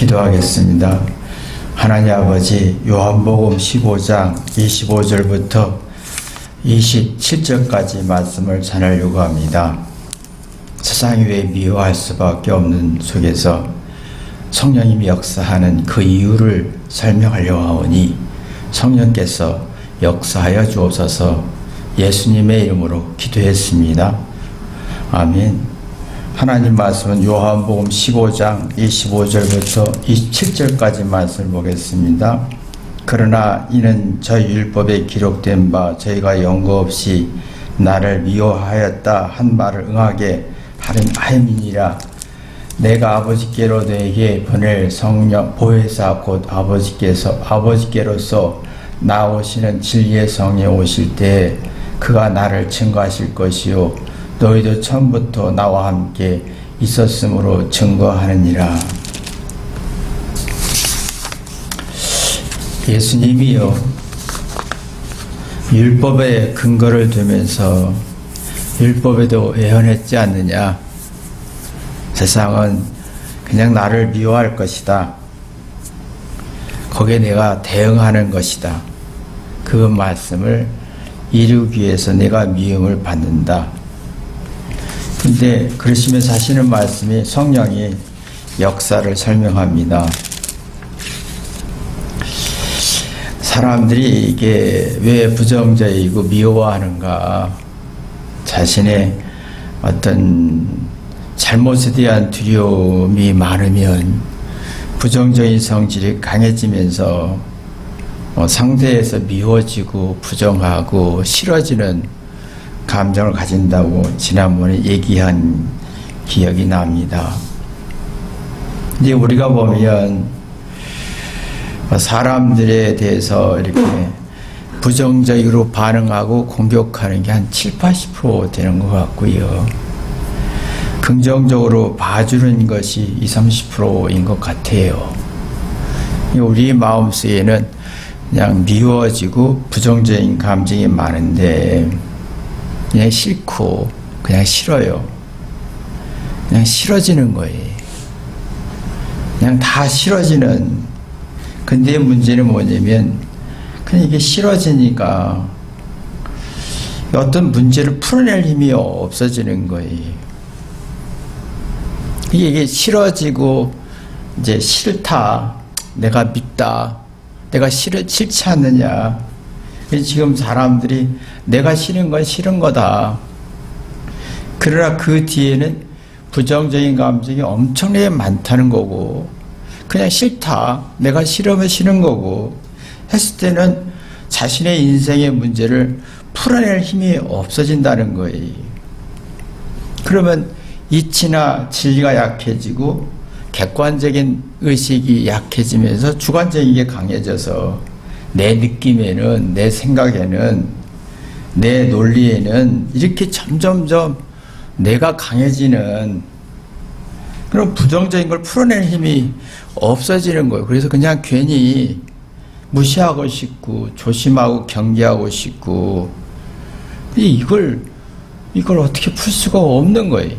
기도하겠습니다. 하나님 아버지, 요한복음 15장 25절부터 27절까지 말씀을 전하려고 합니다. 세상이 왜 미워할 수밖에 없는 속에서 성령님이 역사하는 그 이유를 설명하려고 하오니 성령께서 역사하여 주옵소서. 예수님의 이름으로 기도했습니다. 아멘. 하나님 말씀은 요한복음 15장 25절부터 27절까지 말씀을 보겠습니다. 그러나 이는 저희 율법에 기록된 바 저희가 연고 없이 나를 미워하였다 한 말을 응하게 하림이니라. 내가 아버지께로 너에게 보낼 성령 보혜사 곧 아버지께로서 나오시는 진리의 성령 오실 때에 그가 나를 증거하실 것이요 너희도 처음부터 나와 함께 있었으므로 증거하느니라. 예수님이요 율법에 근거를 두면서 율법에도 예언했지 않느냐. 세상은 그냥 나를 미워할 것이다. 거기에 내가 대응하는 것이다. 그 말씀을 이루기 위해서 내가 미움을 받는다. 근데 그러시면서 하시는 말씀이 성령이 역사를 설명합니다. 사람들이 이게 왜 부정적이고 미워하는가? 자신의 어떤 잘못에 대한 두려움이 많으면 부정적인 성질이 강해지면서 상대에서 미워지고 부정하고 싫어지는 감정을 가진다고 지난번에 얘기한 기억이 납니다. 이제 우리가 보면 사람들에 대해서 이렇게 부정적으로 반응하고 공격하는 게 한 7, 80% 되는 것 같고요. 긍정적으로 봐주는 것이 20, 30%인 것 같아요. 우리 마음속에는 그냥 미워지고 부정적인 감정이 많은데 그냥 싫고 그냥 싫어요. 그냥 싫어지는 거예요. 그냥 다 싫어지는. 근데 문제는 뭐냐면 그냥 이게 싫어지니까 어떤 문제를 풀어낼 힘이 없어지는 거예요. 이게 싫어지고 이제 싫다. 내가 밉다. 내가 싫지 않느냐. 지금 사람들이 내가 싫은 건 싫은 거다. 그러나 그 뒤에는 부정적인 감정이 엄청나게 많다는 거고 그냥 싫다. 내가 싫으면 싫은 거고 했을 때는 자신의 인생의 문제를 풀어낼 힘이 없어진다는 거예요. 그러면 이치나 진리가 약해지고 객관적인 의식이 약해지면서 주관적인 게 강해져서 내 느낌에는, 내 생각에는, 내 논리에는 이렇게 점점점 내가 강해지는 그런 부정적인 걸 풀어낼 힘이 없어지는 거예요. 그래서 그냥 괜히 무시하고 싶고 조심하고 경계하고 싶고 이걸 어떻게 풀 수가 없는 거예요.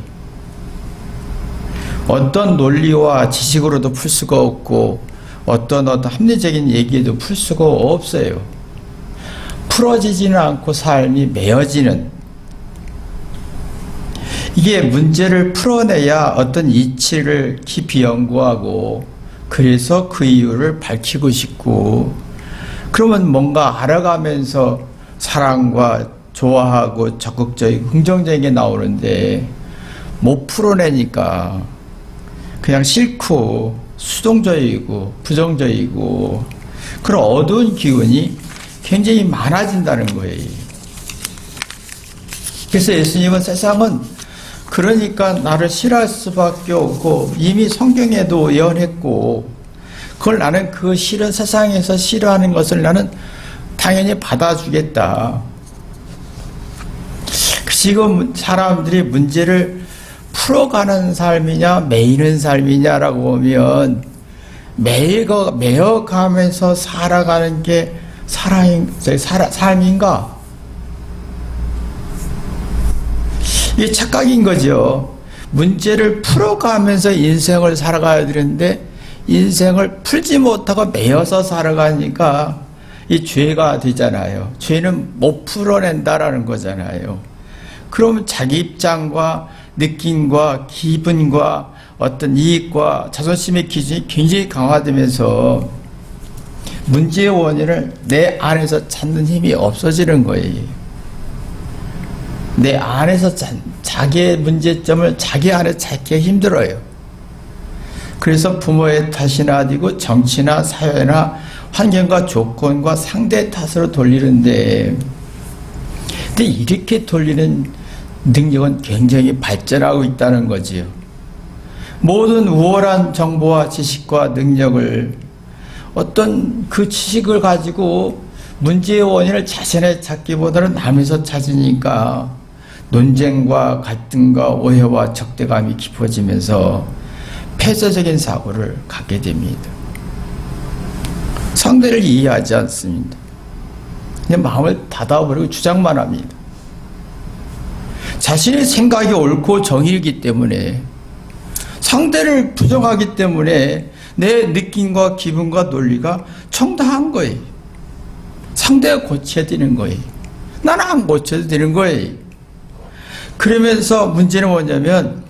어떤 논리와 지식으로도 풀 수가 없고 어떤 합리적인 얘기에도 풀 수가 없어요. 풀어지지는 않고 삶이 메어지는. 이게 문제를 풀어내야 어떤 이치를 깊이 연구하고 그래서 그 이유를 밝히고 싶고 그러면 뭔가 알아가면서 사랑과 좋아하고 적극적이고 긍정적인 게 나오는데 못 풀어내니까 그냥 싫고 수동적이고 부정적이고 그런 어두운 기운이 굉장히 많아진다는 거예요. 그래서 예수님은 세상은 그러니까 나를 싫어할 수밖에 없고 이미 성경에도 예언했고 그걸 나는 그 싫은 세상에서 싫어하는 것을 나는 당연히 받아주겠다. 지금 사람들이 문제를 풀어가는 삶이냐 매이는 삶이냐라고 보면 매여가면서 살아가는 게 삶인가? 이게 착각인 거죠. 문제를 풀어가면서 인생을 살아가야 되는데 인생을 풀지 못하고 매여서 살아가니까 이 죄가 되잖아요. 죄는 못 풀어낸다라는 거잖아요. 그러면 자기 입장과 느낌과 기분과 어떤 이익과 자존심의 기준이 굉장히 강화되면서 문제의 원인을 내 안에서 찾는 힘이 없어지는 거예요. 내 안에서 자기의 문제점을 자기 안에 찾기가 힘들어요. 그래서 부모의 탓이나 아니고 정치나 사회나 환경과 조건과 상대 탓으로 돌리는데, 근데 이렇게 돌리는 능력은 굉장히 발전하고 있다는 거지요. 모든 우월한 정보와 지식과 능력을 어떤 그 지식을 가지고 문제의 원인을 자신에 찾기보다는 남에서 찾으니까 논쟁과 갈등과 오해와 적대감이 깊어지면서 폐쇄적인 사고를 갖게 됩니다. 상대를 이해하지 않습니다. 그냥 마음을 닫아버리고 주장만 합니다. 자신의 생각이 옳고 정의이기 때문에, 상대를 부정하기 때문에 내 느낌과 기분과 논리가 정당한 거예요. 상대가 고쳐야 되는 거예요. 나는 안 고쳐도 되는 거예요. 그러면서 문제는 뭐냐면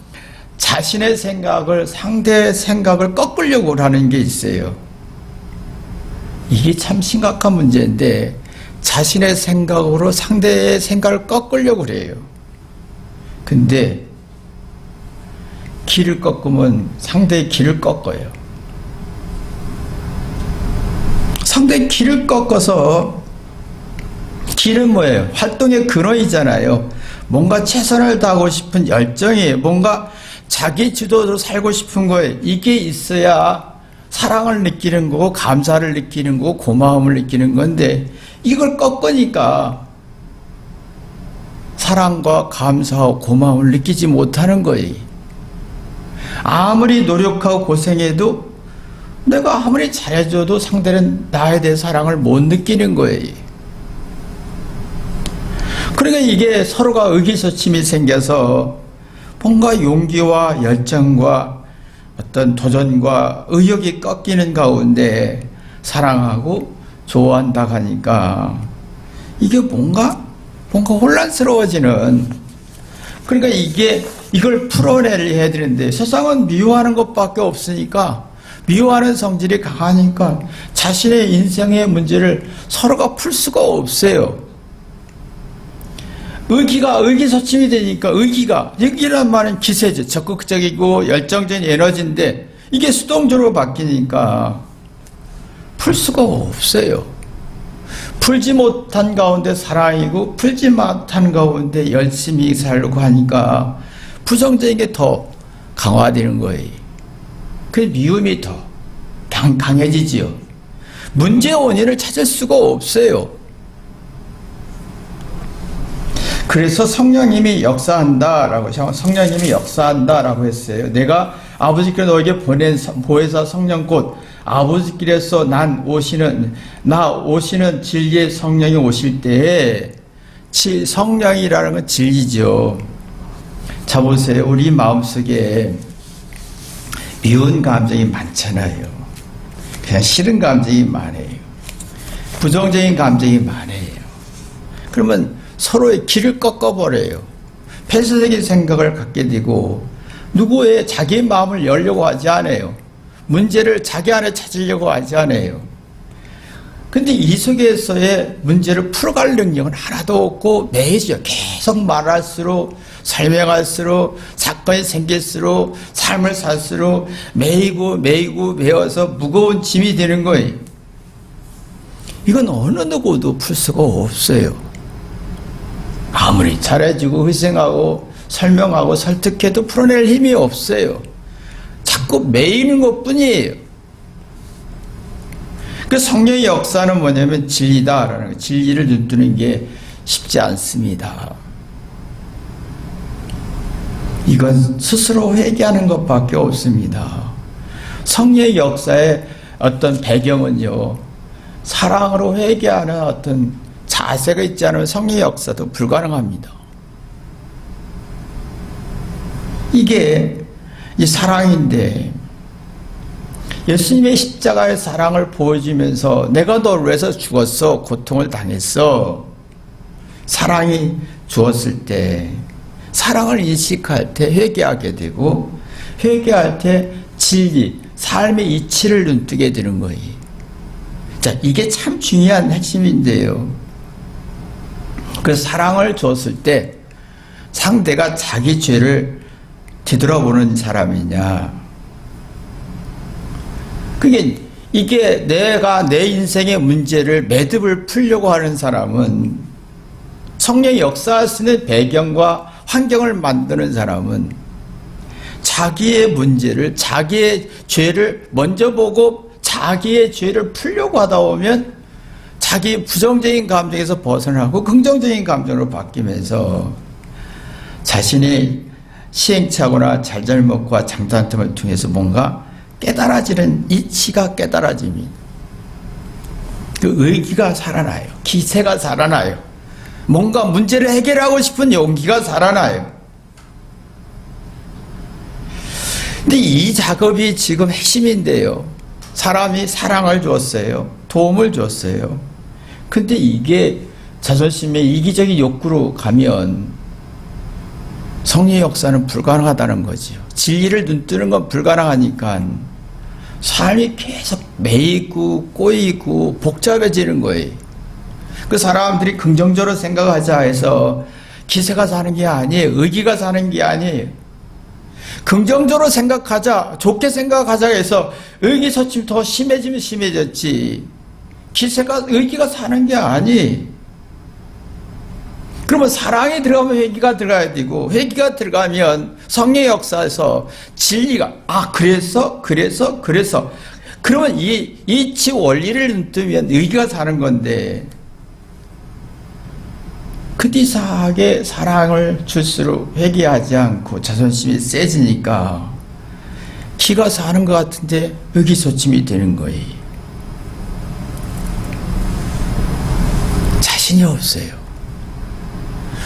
자신의 생각을 상대의 생각을 꺾으려고 하는 게 있어요. 이게 참 심각한 문제인데, 자신의 생각으로 상대의 생각을 꺾으려고 그래요. 근데 길을 꺾으면 상대의 길을 꺾어요. 상대의 길을 꺾어서, 길은 뭐예요? 활동의 근원이잖아요. 뭔가 최선을 다하고 싶은 열정이에요. 뭔가 자기 주도로 살고 싶은 거예요. 이게 있어야 사랑을 느끼는 거고 감사를 느끼는 거고 고마움을 느끼는 건데, 이걸 꺾으니까 사랑과 감사와 고마움을 느끼지 못하는 거예요. 아무리 노력하고 고생해도, 내가 아무리 잘해줘도 상대는 나에 대해 사랑을 못 느끼는 거예요. 그러니까 이게 서로가 의기소침이 생겨서 뭔가 용기와 열정과 어떤 도전과 의욕이 꺾이는 가운데 사랑하고 좋아한다 하니까 이게 뭔가 혼란스러워지는, 그러니까 이걸 풀어내야 되는데 세상은 미워하는 것밖에 없으니까, 미워하는 성질이 강하니까 자신의 인생의 문제를 서로가 풀 수가 없어요. 의기소침이 되니까, 의기란 말은 기세죠. 적극적이고 열정적인 에너지인데, 이게 수동적으로 바뀌니까 풀 수가 없어요. 풀지 못한 가운데 사랑이고, 풀지 못한 가운데 열심히 살려고 하니까 부정적인 게 더 강화되는 거예요. 그 미움이 더 강해지지요. 문제의 원인을 찾을 수가 없어요. 그래서 성령님이 역사한다라고 했어요. 내가 아버지께로 너에게 보낸 보혜사 성령 곧 아버지께로서 오시는 진리의 성령이 오실 때에, 성령이라는 건 진리죠. 자 보세요. 우리 마음속에 미운 감정이 많잖아요. 그냥 싫은 감정이 많아요. 부정적인 감정이 많아요. 그러면 서로의 길을 꺾어버려요. 폐쇄적인 생각을 갖게 되고, 누구의 자기의 마음을 열려고 하지 않아요. 문제를 자기 안에 찾으려고 하지 않아요. 근데 이 속에서의 문제를 풀어갈 능력은 하나도 없고, 매이죠. 계속 말할수록, 설명할수록, 사건이 생길수록, 삶을 살수록 매여서 무거운 짐이 되는 거예요. 이건 어느 누구도 풀 수가 없어요. 아무리 잘해주고 희생하고 설명하고 설득해도 풀어낼 힘이 없어요. 자꾸 매이는 것뿐이에요. 그 성령의 역사는 뭐냐면 진리다라는 거예요. 진리를 눈뜨는 게 쉽지 않습니다. 이건 스스로 회개하는 것밖에 없습니다. 성령의 역사의 어떤 배경은요, 사랑으로 회개하는 어떤 자세가 있지 않으면 성령의 역사도 불가능합니다. 이게 이 사랑인데, 예수님의 십자가의 사랑을 보여주면서 내가 너를 위해서 죽었어, 고통을 당했어. 사랑이 주었을 때, 사랑을 인식할 때 회개하게 되고, 회개할 때 진리, 삶의 이치를 눈뜨게 되는 거예요. 자, 이게 참 중요한 핵심인데요. 그래서 사랑을 줬을 때 상대가 자기 죄를 뒤돌아보는 사람이냐. 이게 내가 내 인생의 문제를 매듭을 풀려고 하는 사람은, 성령이 역사할 수 있는 배경과 환경을 만드는 사람은 자기의 문제를, 자기의 죄를 먼저 보고 자기의 죄를 풀려고 하다 보면 자기 부정적인 감정에서 벗어나고 긍정적인 감정으로 바뀌면서 자신의 시행착오나 잘잘못과 장단점을 통해서 뭔가 깨달아지는 이치가 깨달아집니다. 그 의기가 살아나요. 기세가 살아나요. 뭔가 문제를 해결하고 싶은 용기가 살아나요. 근데 이 작업이 지금 핵심인데요. 사람이 사랑을 줬어요. 도움을 줬어요. 근데 이게 자존심의 이기적인 욕구로 가면 성령의 역사는 불가능하다는 거죠. 진리를 눈뜨는 건 불가능하니까 삶이 계속 매이고 꼬이고 복잡해지는 거예요. 그 사람들이 긍정적으로 생각하자 해서 기세가 사는 게 아니에요. 의기가 사는 게 아니에요. 긍정적으로 생각하자, 좋게 생각하자 해서 의기소침이 더 심해지면 심해졌지, 의기가 사는 게 아니에요. 그러면 사랑이 들어가면 회개가 들어가야 되고, 회개가 들어가면 성령의 역사에서 진리가, 그래서 그러면 이 이치 원리를 눈뜨면 의기가 사는 건데, 근데 이상하게 사랑을 줄수록 회개하지 않고 자존심이 세지니까 기가 사는 것 같은데 의기소침이 되는 거예요. 자신이 없어요.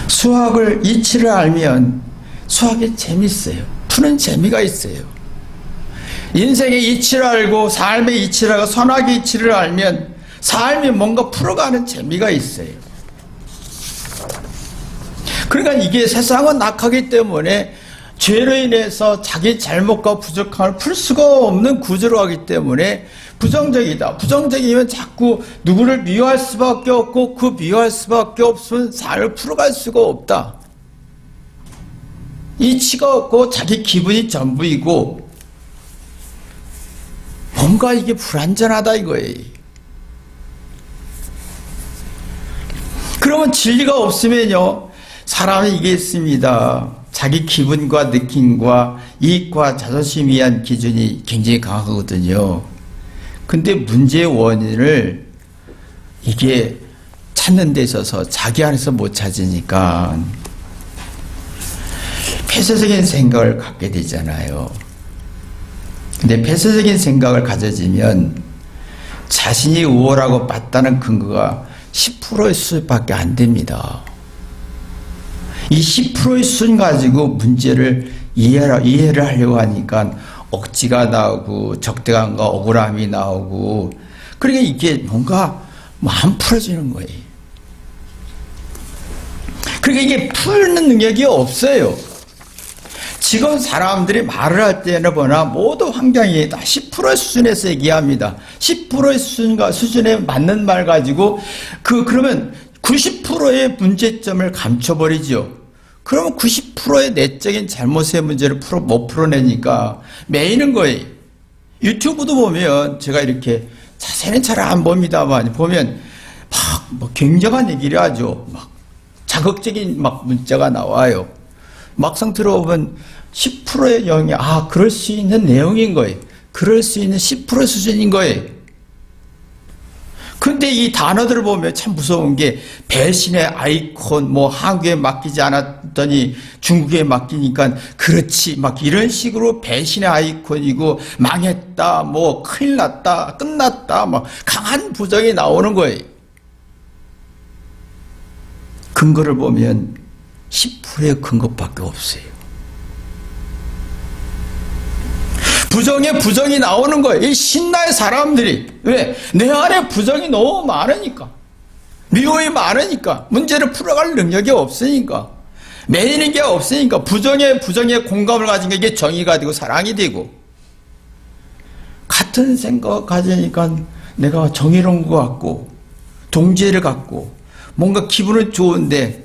수학을 이치를 알면 수학이 재밌어요. 푸는 재미가 있어요. 인생의 이치를 알고 삶의 이치를 알고 선악의 이치를 알면 삶이 뭔가 풀어가는 재미가 있어요. 그러니까 이게 세상은 악하기 때문에 죄로 인해서 자기 잘못과 부족함을 풀 수가 없는 구조로 하기 때문에 부정적이다. 부정적이면 자꾸 누구를 미워할 수밖에 없고, 그 미워할 수밖에 없으면 삶을 풀어갈 수가 없다. 이치가 없고 자기 기분이 전부이고 뭔가 이게 불완전하다 이거예요. 그러면 진리가 없으면요, 사람이 이게 있습니다. 자기 기분과 느낌과 이익과 자존심에 의한 기준이 굉장히 강하거든요. 근데 문제의 원인을 이게 찾는 데 있어서 자기 안에서 못 찾으니까 폐쇄적인 생각을 갖게 되잖아요. 근데 폐쇄적인 생각을 가져지면 자신이 우월하고 맞다는 근거가 10%의 수준밖에 안 됩니다. 이 10%의 수준 가지고 문제를 이해를 하려고 하니까 억지가 나오고 적대감과 억울함이 나오고, 그러니까 이게 뭔가 안 풀어지는 거예요. 그러니까 이게 풀는 능력이 없어요. 지금 사람들이 말을 할 때나 보나 모두 환경이 다 10%의 수준에서 얘기합니다. 10%의 수준에 맞는 말 가지고 그러면 90%의 문제점을 감춰버리죠. 그러면 90%의 내적인 잘못의 문제를 못 풀어내니까 매이는 거예요. 유튜브도 보면 제가 이렇게 자세히는 잘 안 봅니다만 보면 막 굉장한 얘기를 하죠. 막 자극적인 문자가 나와요. 막상 들어보면 10%의 영이 그럴 수 있는 내용인 거예요. 그럴 수 있는 10% 수준인 거예요. 근데 이 단어들을 보면 참 무서운 게 배신의 아이콘, 한국에 맡기지 않았더니 중국에 맡기니까 그렇지, 이런 식으로 배신의 아이콘이고 망했다, 큰일 났다, 끝났다, 강한 부정이 나오는 거예요. 근거를 보면 10%의 근거밖에 없어요. 부정이 나오는 거예요. 이 신나의 사람들이. 왜? 내 안에 부정이 너무 많으니까. 미움이 많으니까. 문제를 풀어갈 능력이 없으니까. 매이는 게 없으니까. 부정에 공감을 가진 게 이게 정의가 되고 사랑이 되고. 같은 생각을 가지니까 내가 정의로운 것 같고, 동지애를 갖고, 뭔가 기분은 좋은데,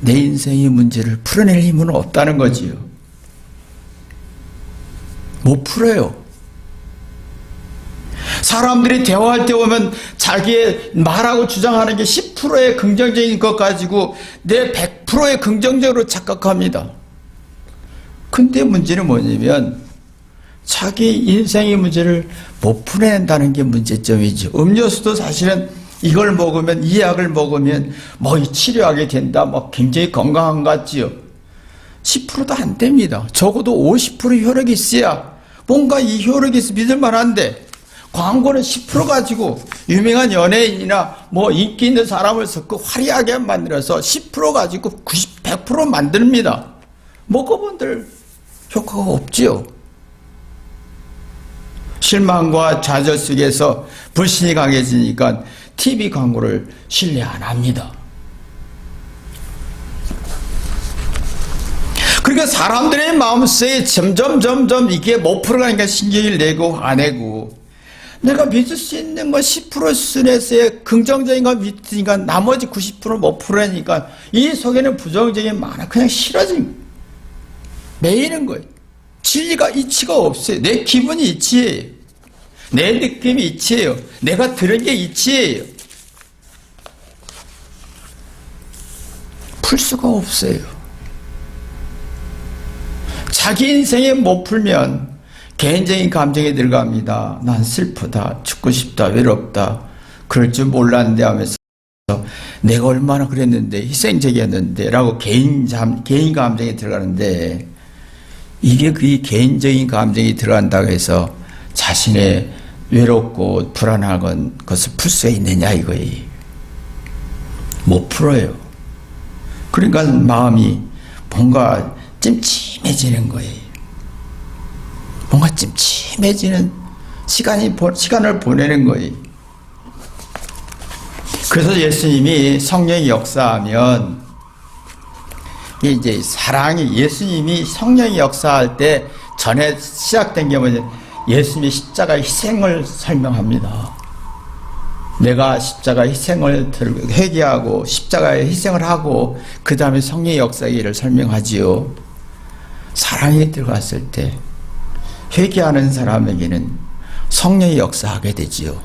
내 인생의 문제를 풀어낼 힘은 없다는 거지요. 못 풀어요. 사람들이 대화할 때 보면 자기의 말하고 주장하는 게 10%의 긍정적인 것 가지고 내 100%의 긍정적으로 착각합니다. 근데 문제는 뭐냐면 자기 인생의 문제를 못 풀어낸다는 게 문제점이죠. 음료수도 사실은 이걸 먹으면, 이 약을 먹으면 뭐 치료하게 된다, 뭐 굉장히 건강한 것 같지요. 10%도 안 됩니다. 적어도 50% 효력이 있어야 뭔가 이 효력이 있어 믿을 만한데, 광고는 10% 가지고 유명한 연예인이나 뭐 인기 있는 사람을 섞고 화려하게 만들어서 10% 가지고 100% 만듭니다. 먹어본들 효과가 없지요. 실망과 좌절 속에서 불신이 강해지니까 TV 광고를 신뢰 안 합니다. 그러니까 사람들의 마음속에 점점 이게 못 풀어가니까 신경을 내고 안 내고, 내가 믿을 수 있는 건 10% 수준에서의 긍정적인 거 믿으니까 나머지 90% 못 풀어내니까 이 속에는 부정적인 많아. 그냥 싫어진, 매이는 거예요. 진리가 이치가 없어요. 내 기분이 이치예요. 내 느낌이 이치예요. 내가 들은 게 이치예요. 풀 수가 없어요. 자기 인생에 못 풀면 개인적인 감정에 들어갑니다. 난 슬프다, 죽고 싶다, 외롭다, 그럴 줄 몰랐는데 하면서 내가 얼마나 그랬는데, 희생적이었는데 라고 개인 감정에 들어가는데, 이게 그 개인적인 감정이 들어간다고 해서 자신의 외롭고 불안한 것을 풀 수 있느냐 이거예요. 못 풀어요. 그러니까 마음이 뭔가 찜찜해지는 거예요. 뭔가 찜찜해지는 시간을 보내는 거예요. 그래서 예수님이 성령이 역사하면, 이제 사랑이, 예수님이 성령이 역사할 때 전에 시작된 게 뭐냐, 예수님이 십자가 희생을 설명합니다. 내가 십자가 희생을 회개하고 십자가에 희생을 하고 그 다음에 성령의 역사기를 설명하지요. 사랑이 들어갔을 때 회개하는 사람에게는 성령이 역사하게 되지요.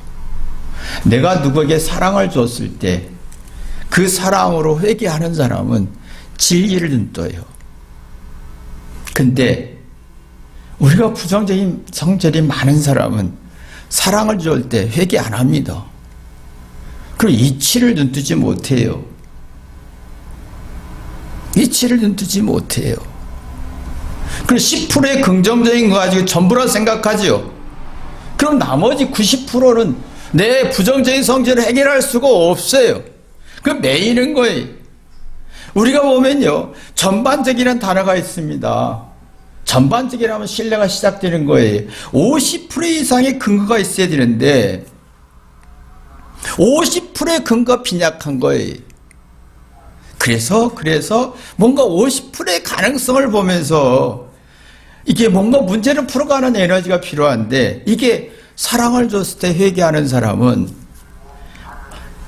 내가 누구에게 사랑을 줬을 때 그 사랑으로 회개하는 사람은 진리를 눈떠요. 근데 우리가 부정적인 성질이 많은 사람은 사랑을 줄 때 회개 안 합니다. 그럼 이치를 눈뜨지 못해요. 이치를 눈뜨지 못해요. 그럼 10%의 긍정적인 거 가지고 전부라 생각하죠. 그럼 나머지 90%는 내 부정적인 성질을 해결할 수가 없어요. 그 매이는 거예요. 우리가 보면요, 전반적이라는 단어가 있습니다. 전반적이라면 신뢰가 시작되는 거예요. 50% 이상의 근거가 있어야 되는데 50%의 근거가 빈약한 거예요. 그래서 뭔가 50%의 가능성을 보면서 이게 뭔가 문제를 풀어가는 에너지가 필요한데, 이게 사랑을 줬을 때 회개하는 사람은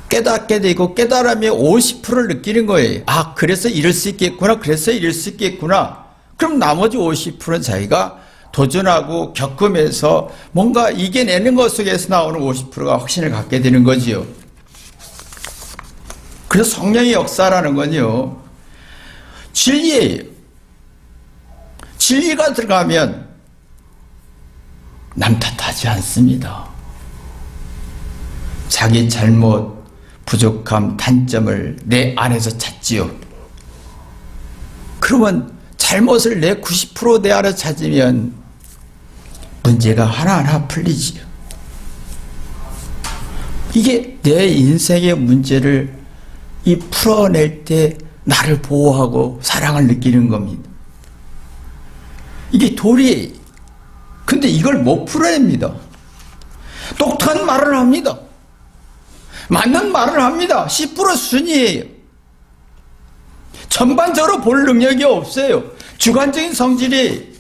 깨닫게 되고 깨달음이 50%를 느끼는 거예요. 아, 그래서 이럴 수 있겠구나. 그래서 이럴 수 있겠구나. 그럼 나머지 50%는 자기가 도전하고 겪으면서 뭔가 이겨내는 것 속에서 나오는 50%가 확신을 갖게 되는 거지요. 그래서 성령의 역사라는 건요, 진리예요. 진리가 들어가면 남 탓하지 않습니다. 자기 잘못, 부족함, 단점을 내 안에서 찾지요. 그러면 잘못을 내 90% 내 안에 찾으면 문제가 하나하나 풀리지요. 이게 내 인생의 문제를 풀어낼 때 나를 보호하고 사랑을 느끼는 겁니다. 이게 도리예요. 근데 이걸 못 풀어냅니다. 똑똑한 말을 합니다. 맞는 말을 합니다. 10% 수준이에요. 전반적으로 볼 능력이 없어요. 주관적인 성질이.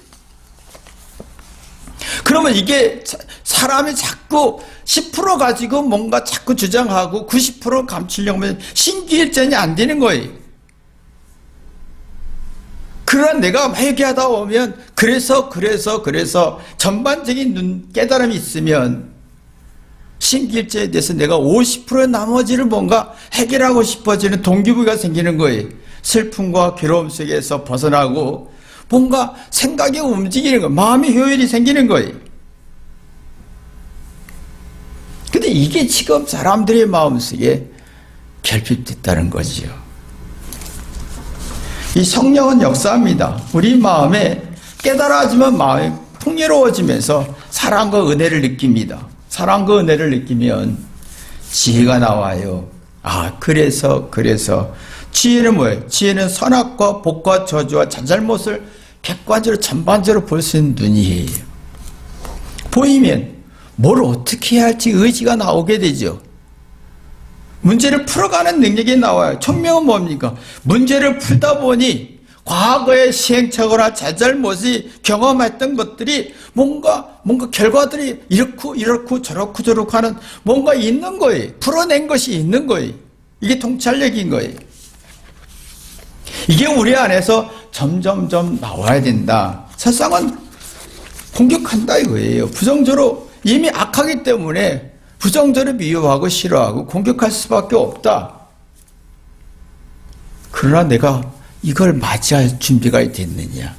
그러면 이게 사람이 자꾸 10% 가지고 뭔가 자꾸 주장하고 90% 감추려고 하면 신기일전이 안 되는 거예요. 그러나 내가 회개하다 보면 그래서 전반적인 깨달음이 있으면 신기일전에 대해서 내가 50%의 나머지를 뭔가 해결하고 싶어지는 동기부여가 생기는 거예요. 슬픔과 괴로움 속에서 벗어나고 뭔가 생각이 움직이는 거예요. 마음의 효율이 생기는 거예요. 근데 이게 지금 사람들의 마음속에 결핍됐다는 거지요. 이 성령은 역사합니다. 우리 마음에 깨달아지면 마음이 풍요로워지면서 사랑과 은혜를 느낍니다. 사랑과 은혜를 느끼면 지혜가 나와요. 아, 그래서 지혜는 뭐예요? 지혜는 선악과 복과 저주와 잘잘못을 객관적으로 전반적으로 볼 수 있는 눈이에요. 보이면 뭘 어떻게 해야 할지 의지가 나오게 되죠. 문제를 풀어가는 능력이 나와요. 총명은 뭡니까? 문제를 풀다 보니 과거의 시행착오나 잘잘못이 경험했던 것들이 뭔가 결과들이 이렇고 저렇고 하는 뭔가 있는 거예요. 풀어낸 것이 있는 거예요. 이게 통찰력인 거예요. 이게 우리 안에서 점점점 나와야 된다. 세상은 공격한다 이거예요. 부정적으로 이미 악하기 때문에 부정적으로 미워하고 싫어하고 공격할 수밖에 없다. 그러나 내가 이걸 맞이할 준비가 됐느냐.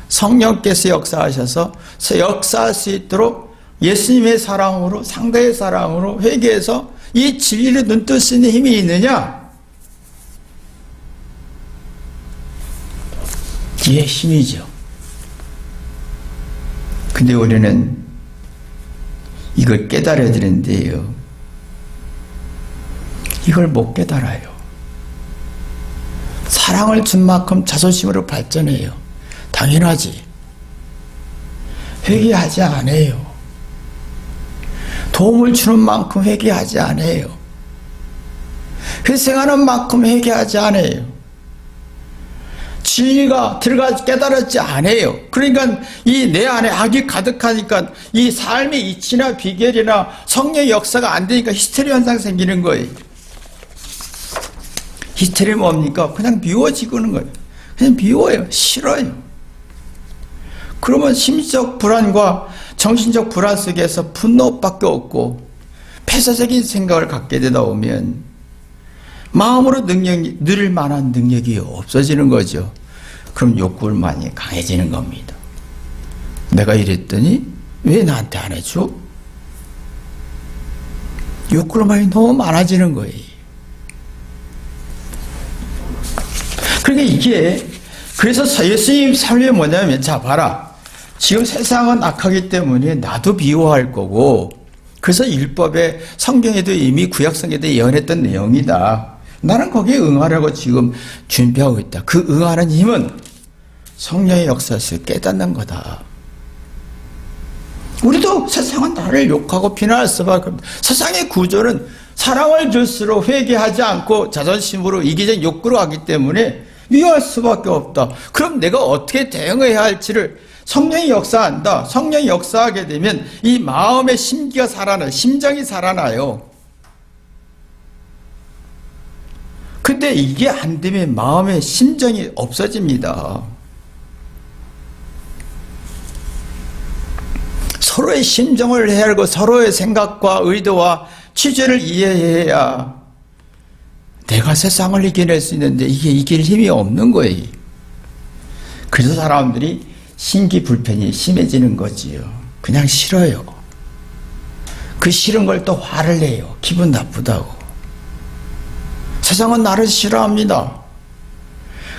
성령께서 역사하셔서 역사할 수 있도록 예수님의 사랑으로, 상대의 사랑으로 회개해서 이 진리를 눈뜰 수 있는 힘이 있느냐. 이게 힘이죠. 근데 우리는 이걸 깨달아야 되는데요. 이걸 못 깨달아요. 사랑을 준 만큼 자존심으로 발전해요. 당연하지. 회개하지 않아요. 도움을 주는 만큼 회개하지 않아요. 희생하는 만큼 회개하지 않아요. 진리가 깨달았지 않아요. 그러니까 이 내 안에 악이 가득하니까 이 삶의 이치나 비결이나 성령의 역사가 안 되니까 히스테리 현상 생기는 거예요. 히스테리 뭡니까? 그냥 미워지고는 거예요. 그냥 미워요. 싫어요. 그러면 심리적 불안과 정신적 불안 속에서 분노밖에 없고 폐쇄적인 생각을 갖게 되다 보면 마음으로 누릴 만한 능력이 없어지는 거죠. 그럼 욕구만이 강해지는 겁니다. 내가 이랬더니 왜 나한테 안 해줘? 욕구만이 너무 많아지는 거예요. 그러니까 이게 그래서 예수님 삶이 뭐냐면 자 봐라. 지금 세상은 악하기 때문에 나도 미워할 거고 그래서 율법에 성경에도 이미 구약성경에도 예언했던 내용이다. 나는 거기에 응하려고 지금 준비하고 있다. 그 응하는 힘은 성령의 역사에서 깨닫는 거다. 우리도 세상은 나를 욕하고 비난할 수밖에 없다. 세상의 구조는 사랑을 줄수록 회개하지 않고 자존심으로 이기적 욕구로 하기 때문에 미워할 수밖에 없다. 그럼 내가 어떻게 대응해야 할지를 성령이 역사한다. 성령이 역사하게 되면 이 마음의 심기가 살아나요. 심정이 살아나요. 근데 이게 안 되면 마음의 심정이 없어집니다. 서로의 심정을 헤아리고 서로의 생각과 의도와 취지를 이해해야 내가 세상을 이겨낼 수 있는데 이게 이길 힘이 없는 거예요. 그래서 사람들이 신기불편이 심해지는 거지요. 그냥 싫어요. 그 싫은 걸 또 화를 내요. 기분 나쁘다고. 세상은 나를 싫어합니다.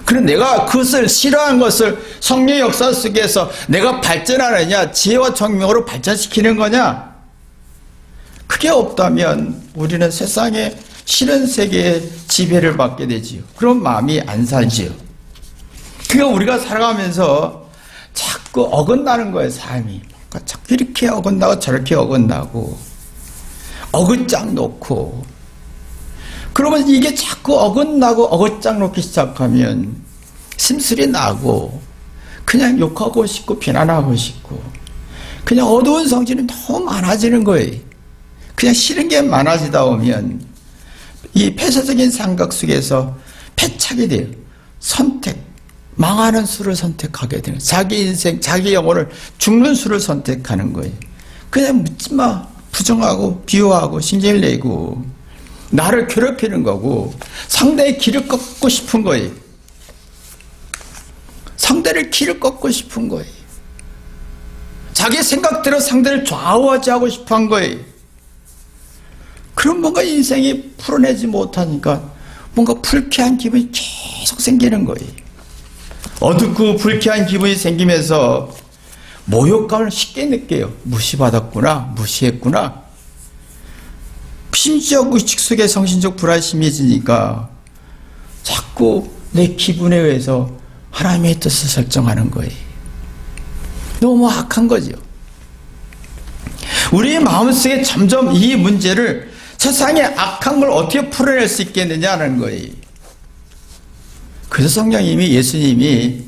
그럼 내가 그것을 싫어하는 것을 성령의 역사 속에서 내가 발전하느냐, 지혜와 총명으로 발전시키는 거냐? 그게 없다면 우리는 세상의 싫은 세계의 지배를 받게 되지요. 그럼 마음이 안 살지요. 그러니까 우리가 살아가면서 자꾸 자꾸 어긋나는 거예요, 삶이. 그러니까 자꾸 이렇게 어긋나고 저렇게 어긋나고, 어긋장 놓고, 그러면 이게 자꾸 어긋나고 어긋장 놓기 시작하면 심술이 나고, 그냥 욕하고 싶고, 비난하고 싶고, 그냥 어두운 성질이 너무 많아지는 거예요. 그냥 싫은 게 많아지다 보면, 이 폐쇄적인 삼각 속에서 패착이 돼요. 선택. 망하는 수를 선택하게 되는, 자기 인생, 자기 영혼을 죽는 수를 선택하는 거예요. 그냥 묻지 마. 부정하고 비호하고 신경을 내고 나를 괴롭히는 거고, 상대의 길을 꺾고 싶은 거예요. 상대를 길을 꺾고 싶은 거예요. 자기 생각대로 상대를 좌우하지 하고 싶어 한 거예요. 그럼 뭔가 인생이 풀어내지 못하니까 뭔가 불쾌한 기분이 계속 생기는 거예요. 어둡고 불쾌한 기분이 생기면서 모욕감을 쉽게 느껴요. 무시받았구나, 무시했구나. 심지어 의식 속에 성신적 불안심해지니까 자꾸 내 기분에 의해서 하나님의 뜻을 설정하는 거예요. 너무 악한 거죠. 우리의 마음속에 점점 이 문제를, 세상의 악한 걸 어떻게 풀어낼 수 있겠느냐는 거예요. 그래서 성령님이, 예수님이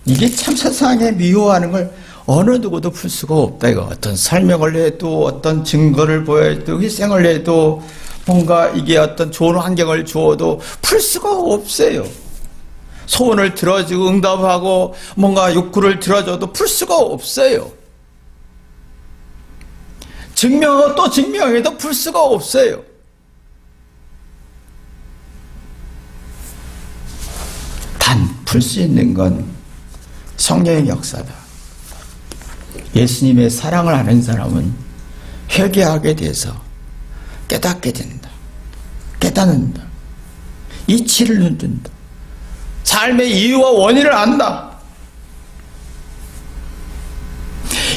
이게 참 세상에 미워하는 걸 어느 누구도 풀 수가 없다. 이거 어떤 설명을 해도, 어떤 증거를 보여도, 희생을 해도, 뭔가 이게 어떤 좋은 환경을 주어도 풀 수가 없어요. 소원을 들어주고 응답하고 뭔가 욕구를 들어줘도 풀 수가 없어요. 증명하고 또 증명해도 풀 수가 없어요. 단 풀 수 있는 건 성령의 역사다. 예수님의 사랑을 아는 사람은 회개하게 돼서 깨닫게 된다. 깨닫는다. 이치를 눈뜬다. 삶의 이유와 원인을 안다.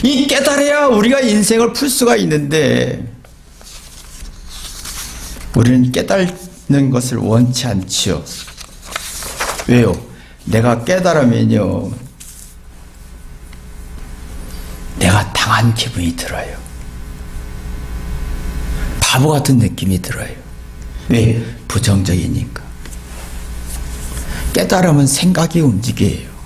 이 깨달아야 우리가 인생을 풀 수가 있는데, 우리는 깨닫는 것을 원치 않지요. 왜요? 내가 깨달으면요, 내가 당한 기분이 들어요. 바보 같은 느낌이 들어요. 왜? 부정적이니까. 깨달으면 생각이 움직여요.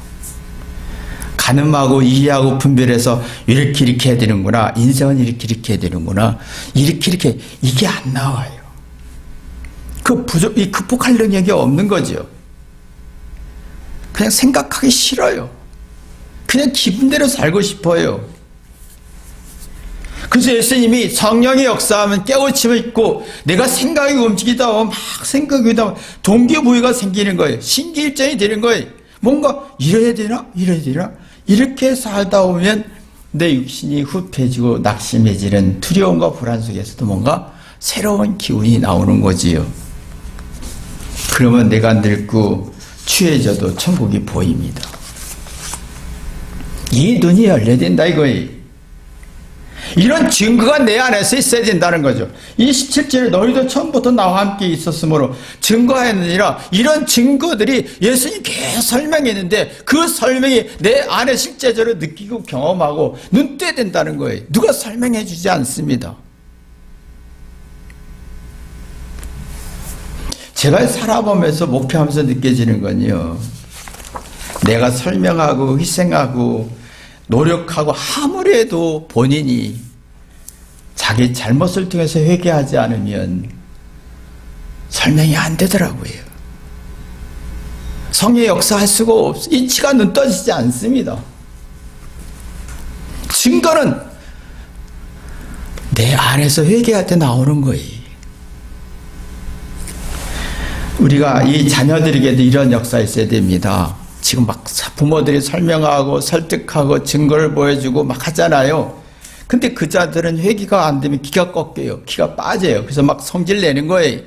가늠하고 이해하고 분별해서 이렇게 해야 되는구나, 인생은 이렇게 해야 되는구나, 이렇게 이게 안 나와요. 이 극복할 능력이 없는 거죠. 그냥 생각하기 싫어요. 그냥 기분대로 살고 싶어요. 그래서 예수님이 성령의 역사하면 깨우침을 있고, 내가 생각이 움직이다 보면 막 생각이 다 동기부여가 생기는 거예요. 신기일전이 되는 거예요. 뭔가 이래야 되나? 이래야 되나? 이렇게 살다 보면 내 육신이 후패지고 낙심해지는 두려움과 불안 속에서도 뭔가 새로운 기운이 나오는 거지요. 그러면 내가 늙고 취해져도 천국이 보입니다. 이 눈이 열려야 된다 이거예요. 이런 증거가 내 안에서 있어야 된다는 거죠. 27절에 너희도 처음부터 나와 함께 있었으므로 증거하였느니라. 이런 증거들이 예수님께서 설명했는데, 그 설명이 내 안에 실제적으로 느끼고 경험하고 눈뜨야 된다는 거예요. 누가 설명해 주지 않습니다. 제가 살아보면서 목표하면서 느껴지는 건요, 내가 설명하고 희생하고 노력하고 아무리 해도 본인이 자기 잘못을 통해서 회개하지 않으면 설명이 안 되더라고요. 성령의 역사할 수가 없어요. 이치가 눈 떠지지 않습니다. 증거는 내 안에서 회개할 때 나오는 거예요. 우리가 이 자녀들에게도 이런 역사 있어야 됩니다. 지금 막 부모들이 설명하고 설득하고 증거를 보여주고 막 하잖아요. 근데 그 자들은 회개가 안 되면 기가 꺾여요. 기가 빠져요. 그래서 막 성질 내는 거예요.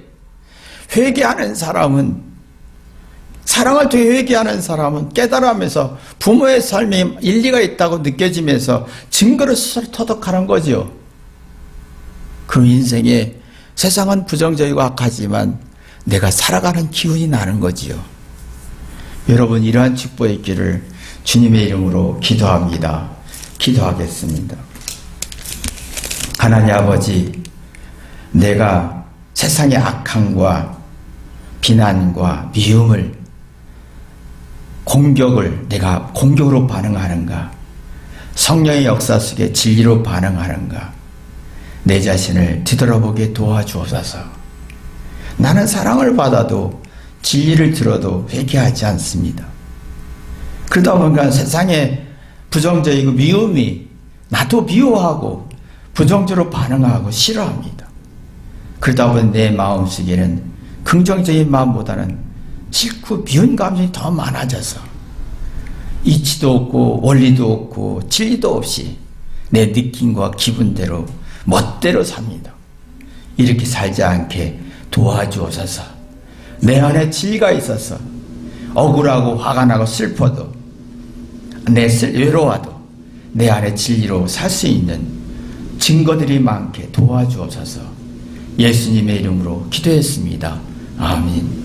회개하는 사람은, 사랑을 통해 회개하는 사람은 깨달으면서 부모의 삶이 일리가 있다고 느껴지면서 증거를 스스로 터득하는 거죠. 그 인생에 세상은 부정적이고 악하지만 내가 살아가는 기운이 나는 거지요. 여러분, 이러한 축복의 길을 주님의 이름으로 기도합니다. 기도하겠습니다. 하나님 아버지, 내가 세상의 악함과 비난과 미움을, 공격을 내가 공격으로 반응하는가, 성령의 역사 속에 진리로 반응하는가, 내 자신을 뒤돌아보게 도와주옵소서. 나는 사랑을 받아도 진리를 들어도 회개하지 않습니다. 그러다 보니까 세상에 부정적이고 미움이 나도 미워하고 부정적으로 반응하고 싫어합니다. 그러다 보니 내 마음속에는 긍정적인 마음보다는 싫고 미운 감정이 더 많아져서 이치도 없고 원리도 없고 진리도 없이 내 느낌과 기분대로 멋대로 삽니다. 이렇게 살지 않게 도와주옵소서. 내 안에 진리가 있어서 억울하고 화가 나고 슬퍼도 외로워도 내 안에 진리로 살 수 있는 증거들이 많게 도와주옵소서. 예수님의 이름으로 기도했습니다. 아멘.